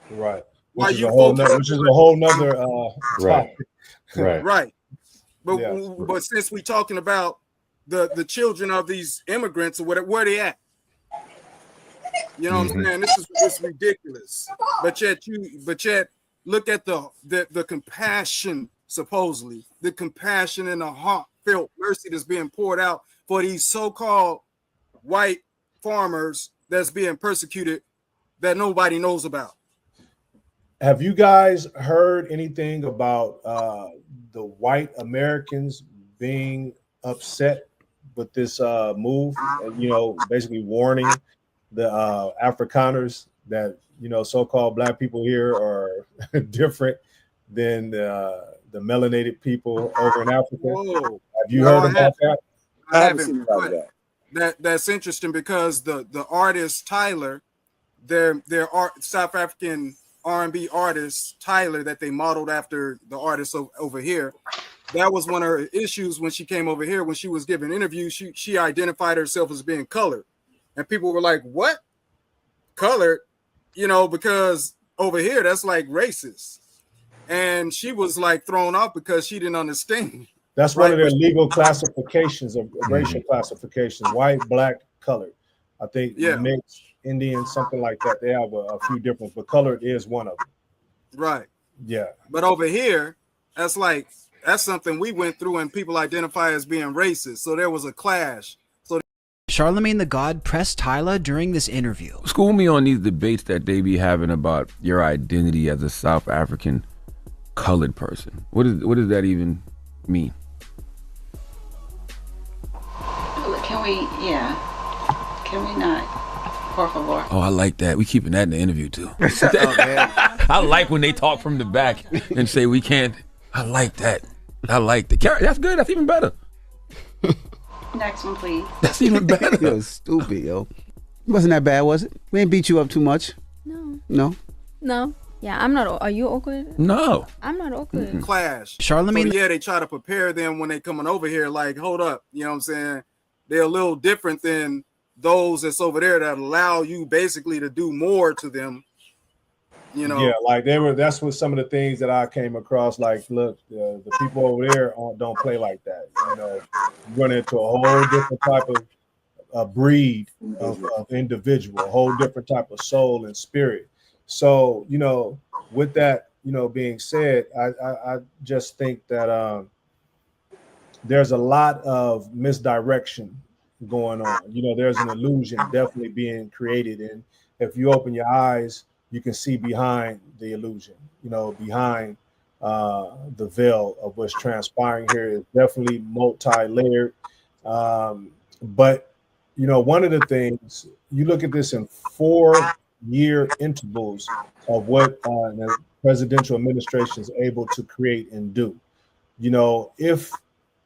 Right. Which is a whole nother right. Right. But since we're talking about the children of these immigrants or whatever, where they at? You know what I'm saying? This is ridiculous. But yet look at the compassion, supposedly, the compassion and the heartfelt mercy that's being poured out for these so-called white farmers that's being persecuted that nobody knows about. Have you guys heard anything about the white Americans being upset with this move? You know, basically warning the Afrikaners that, you know, so-called black people here are different than the melanated people over in Africa. Whoa. Have you heard about that? I haven't seen about that. That's interesting because the artist Tyler, their South African R&B artist Tyler that they modeled after the artist over here. That was one of her issues when she came over here. When she was giving interviews, she identified herself as being colored, and people were like, "What? Colored?" You know, because over here that's like racist, and she was like thrown off because she didn't understand. That's one of their legal classifications of racial classifications: white, black, colored. I think mixed, Indian, something like that. They have a few different, but colored is one of them. Right. Yeah. But over here, that's something we went through, and people identify as being racist. So there was a clash. So Charlemagne the God pressed Tyler during this interview. School me on these debates that they be having about your identity as a South African colored person. What does that even mean? Can we not? Por favor. Oh, I like that. We keeping that in the interview too. I like when they talk from the back and say we can't. I like that. That's good. That's even better. Next one, please. That's even better. You're stupid, yo. Wasn't that bad, was it? We ain't beat you up too much. No. Yeah, I'm not. Are you awkward? No. I'm not awkward. Clash. Charlemagne. So they try to prepare them when they coming over here. Like, hold up. You know what I'm saying? They're a little different than those that's over there that allow you basically to do more to them. You know? Yeah, like that's what some of the things that I came across. Like, look, the people over there don't play like that. You know, you run into a whole different type of breed of individual, a whole different type of soul and spirit. So, you know, with that, you know, being said, I just think that there's a lot of misdirection going on. There's an illusion definitely being created. And if you open your eyes, you can see behind the illusion, behind the veil of what's transpiring here is definitely multi-layered. But one of the things, you look at this in 4-year intervals of what the presidential administration is able to create and do. If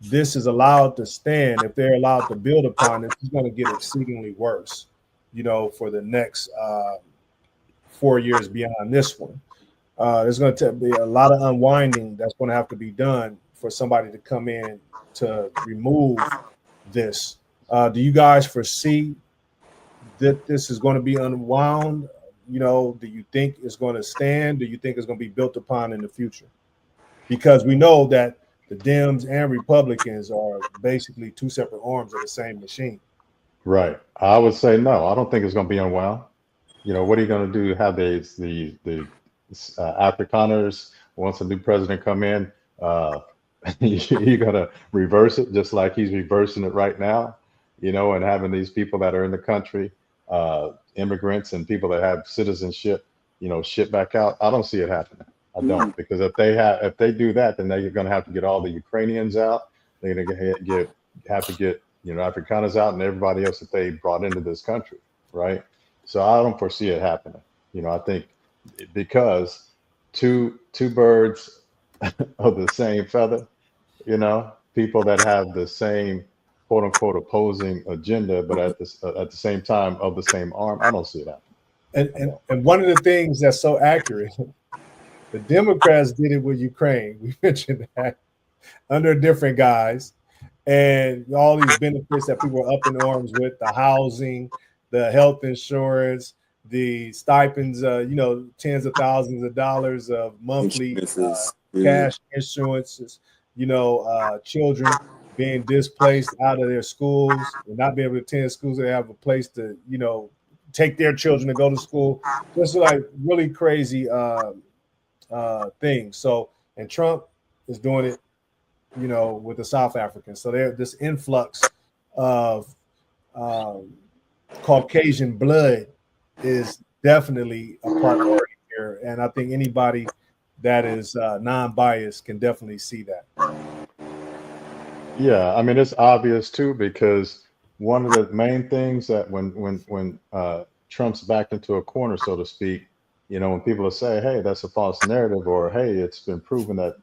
this is allowed to stand, if they're allowed to build upon it, it's going to get exceedingly worse, for the next 4 years beyond this one. There's going to be a lot of unwinding that's going to have to be done for somebody to come in to remove this. Do you guys foresee that this is going to be unwound? Do you think it's going to stand? Do you think it's going to be built upon in the future? Because we know that the Dems and Republicans are basically two separate arms of the same machine. Right. I would say no. I don't think it's going to be unwound. What are you going to do? Have the Afrikaners, once a new president come in, you're going to reverse it just like he's reversing it right now, and having these people that are in the country, immigrants and people that have citizenship, ship back out. I don't see it happening. I don't, because if they do that, then they're going to have to get all the Ukrainians out. They're going to have to get Afrikaners out and everybody else that they brought into this country, right? So I don't foresee it happening. I think because two birds of the same feather, people that have the same quote unquote opposing agenda, but at the same time of the same arm, I don't see it happening. And one of the things that's so accurate, the Democrats did it with Ukraine. We mentioned that under different guys, and all these benefits that people are up in arms with, the housing, the health insurance, the stipends, tens of thousands of dollars of monthly cash insurances, children being displaced out of their schools and not being able to attend schools. They have a place to, take their children to go to school. Just like really crazy things. So, and Trump is doing it, with the South Africans. So this influx of Caucasian blood is definitely a priority here. And I think anybody that is non-biased can definitely see that. Yeah, I mean, it's obvious too, because one of the main things that when Trump's backed into a corner, so to speak, when people say, hey, that's a false narrative, or hey, it's been proven that,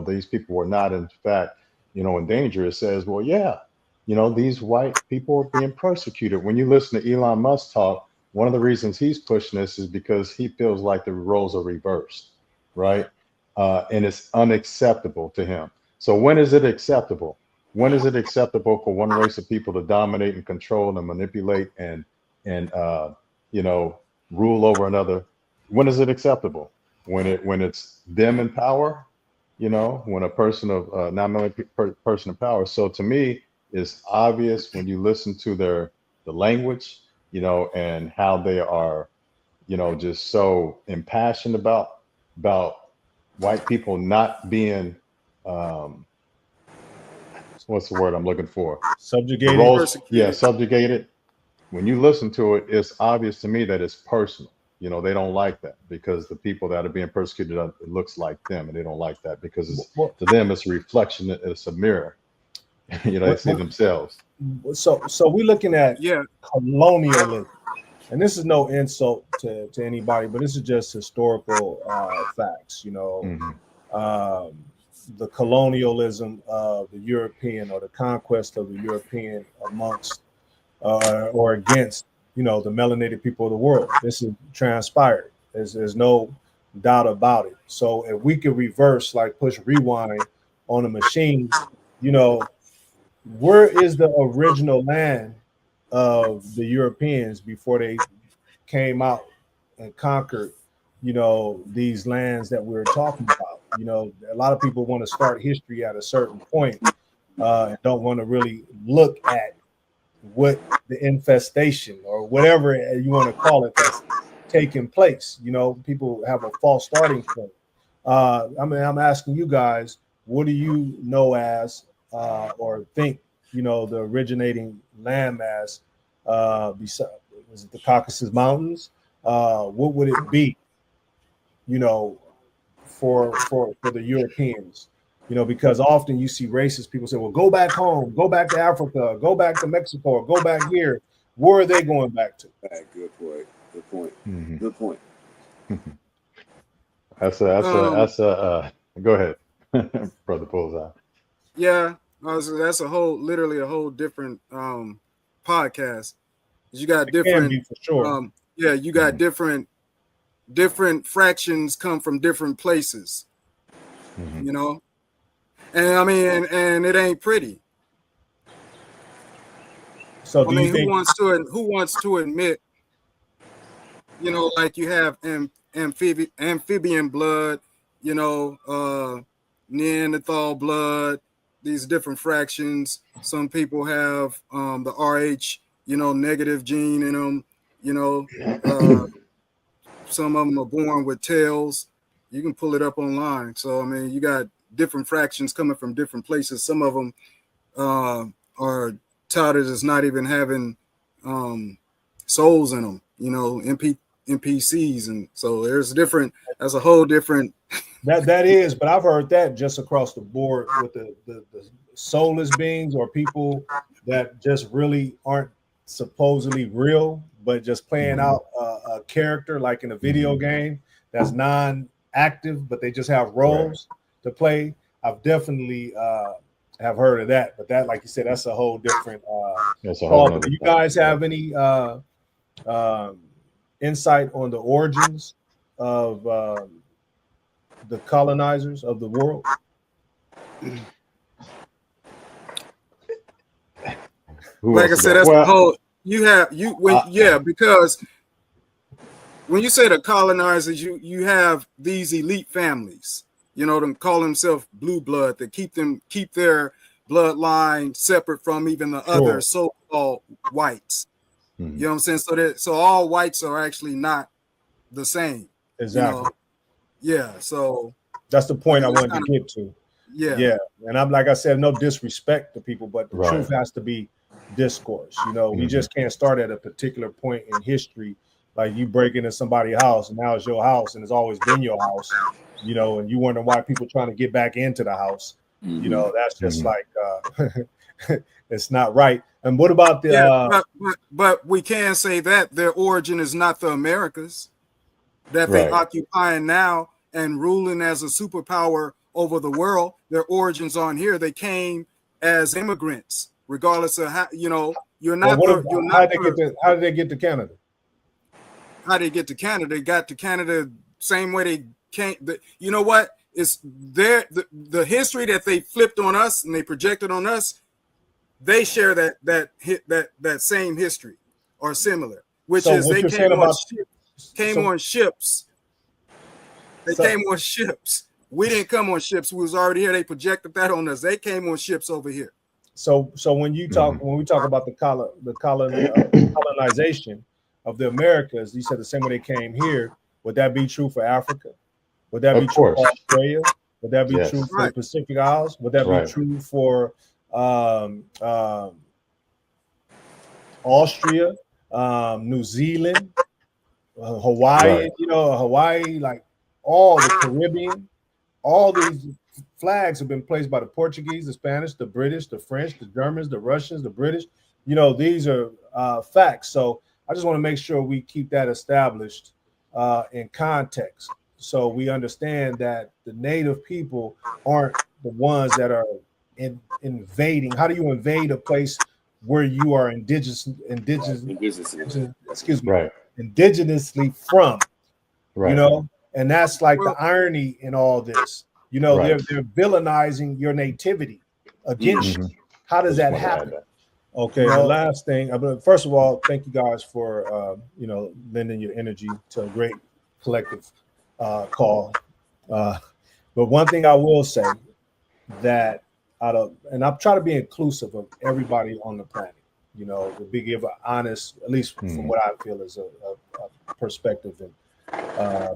these people were not in fact, in danger, it says, well, yeah, these white people are being persecuted. When you listen to Elon Musk talk, one of the reasons he's pushing this is because he feels like the roles are reversed, right? And it's unacceptable to him. So when is it acceptable? When is it acceptable for one race of people to dominate and control and manipulate and rule over another? When is it acceptable? When it's them in power, when a person of person in power. So to me, it's obvious when you listen to the language, and how they are, just so impassioned about white people not being what's the word I'm looking for? Subjugated. Subjugated. When you listen to it, it's obvious to me that it's personal. They don't like that because the people that are being persecuted, it looks like them, and they don't like that because to them it's a reflection, it's a mirror. They see themselves. So we're looking at colonialism, and this is no insult to anybody, but this is just historical facts. The colonialism of the European, or the conquest of the European amongst or against, the melanated people of the world. This is transpired. There's no doubt about it. So if we could reverse, like push rewind on a machine, where is the original land of the Europeans before they came out and conquered, these lands that we're talking about? A lot of people want to start history at a certain point and don't want to really look at what the infestation or whatever you want to call it that's taking place. People have a false starting point. I'm asking you guys, what do you know as or think you know, the originating landmass, besides, was it the Caucasus Mountains? What would it be, you know, for the Europeans? You know, because often you see racist people say, well, go back home, go back to Africa, go back to Mexico, or go back here. Where are they going back to? Good point. Good point. Mhm. Good point. That's a go ahead, brother Bullseye. Yeah, that's literally a whole different podcast. You got It can be different, for sure. yeah, you got different fractions come from different places, you know, and I mean, and it ain't pretty. So I mean, who wants to admit, you know, like you have amphibian blood, you know, Neanderthal blood, these different fractions. Some people have the RH, you know, negative gene in them, you know. Some of them are born with tails. You can pull it up online. So I mean, you got different fractions coming from different places. Some of them are touted as not even having souls in them, you know, NPCs, and so there's different. That's a whole different. That is, but I've heard that just across the board with the soulless beings or people that just really aren't supposedly real, but just playing out a character like in a video game that's non-active, but they just have roles to play. I've definitely have heard of that, but that, like you said, that's a whole different. That's a whole do you guys have any insight on the origins of the colonizers of the world? Like I said, that's the whole. Because when you say the colonizers, you have these elite families, you know, them call themselves blue blood, that keep their bloodline separate from even the other so-called whites. You know what I'm saying? So all whites are actually not the same. Exactly. You know? Yeah. So that's the point I wanted to get to. Yeah. And I'm, like I said, no disrespect to people, but the truth has to be discourse. You know, we just can't start at a particular point in history. Like you break into somebody's house and now it's your house and it's always been your house, you know, and you wonder why people trying to get back into the house. You know, that's just like it's not right. And what about the but we can say that their origin is not the Americas, that they occupying now and ruling as a superpower over the world. Their origins aren't here. They came as immigrants, regardless of how, you know, how did they get to Canada? How did they get to Canada? They got to Canada same way they came. You know what? It's the history that they flipped on us and they projected on us. They share that same history or similar, which is they came on ships. They came on ships. We didn't come on ships. We was already here. They projected that on us. They came on ships over here. So when you talk when we talk about the colonization of the Americas, you said the same way they came here. Would that be true for Africa? Would that be true for Australia? Would that be true for the Pacific Isles? Would that be true for Austria, New Zealand, Hawaii? You know, Hawaii, like all the Caribbean, all these flags have been placed by the Portuguese, the Spanish, the British, the French, the Germans, the Russians, the British. You know, these are facts. So I just want to make sure we keep that established in context, so we understand that the native people aren't the ones that are invading. How do you invade a place where you are indigenously from? You know, and that's like the irony in all this. You know, they're villainizing your nativity against you. How does that happen? Okay, the last thing. First of all, thank you guys for you know, lending your energy to a great collective call. But one thing I will say that and I'm trying to be inclusive of everybody on the planet. You know, to give an honest, at least from what I feel is a perspective and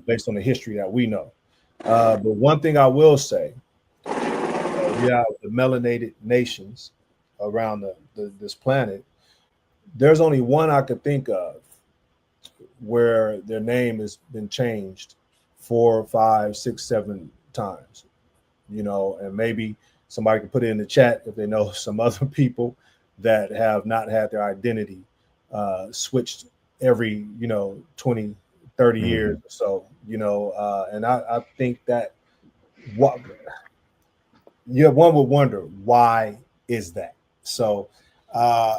based on the history that we know. But one thing I will say, we have the melanated nations around this planet, there's only one I could think of where their name has been changed 4, 5, 6, 7 times, and maybe somebody can put it in the chat if they know some other people that have not had their identity switched every 20, 30 years or so, and I think that one would wonder, why is that? So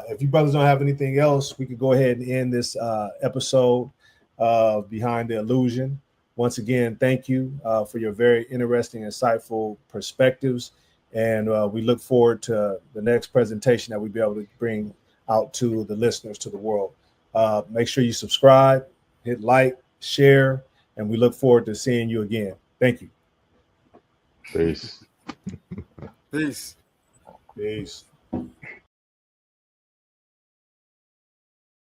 if you brothers don't have anything else, we could go ahead and end this episode of Behind the Illusion. Once again, thank you for your very interesting, insightful perspectives. And we look forward to the next presentation that we'll be able to bring out to the listeners, to the world. Make sure you subscribe, hit like, share, and we look forward to seeing you again. Thank you. Peace. Peace. Peace.